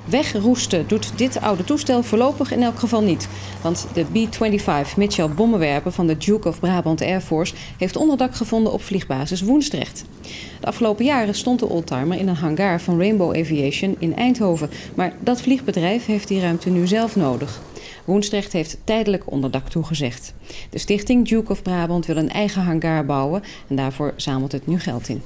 Wegroesten doet dit oude toestel voorlopig in elk geval niet. Want de B-25 Mitchell bommenwerper van de Duke of Brabant Air Force heeft onderdak gevonden op vliegbasis Woensdrecht. De afgelopen jaren stond de oldtimer in een hangar van Rainbow Aviation in Eindhoven. Maar dat vliegbedrijf heeft die ruimte nu zelf nodig. Woensdrecht heeft tijdelijk onderdak toegezegd. De stichting Duke of Brabant wil een eigen hangar bouwen en daarvoor zamelt het nu geld in.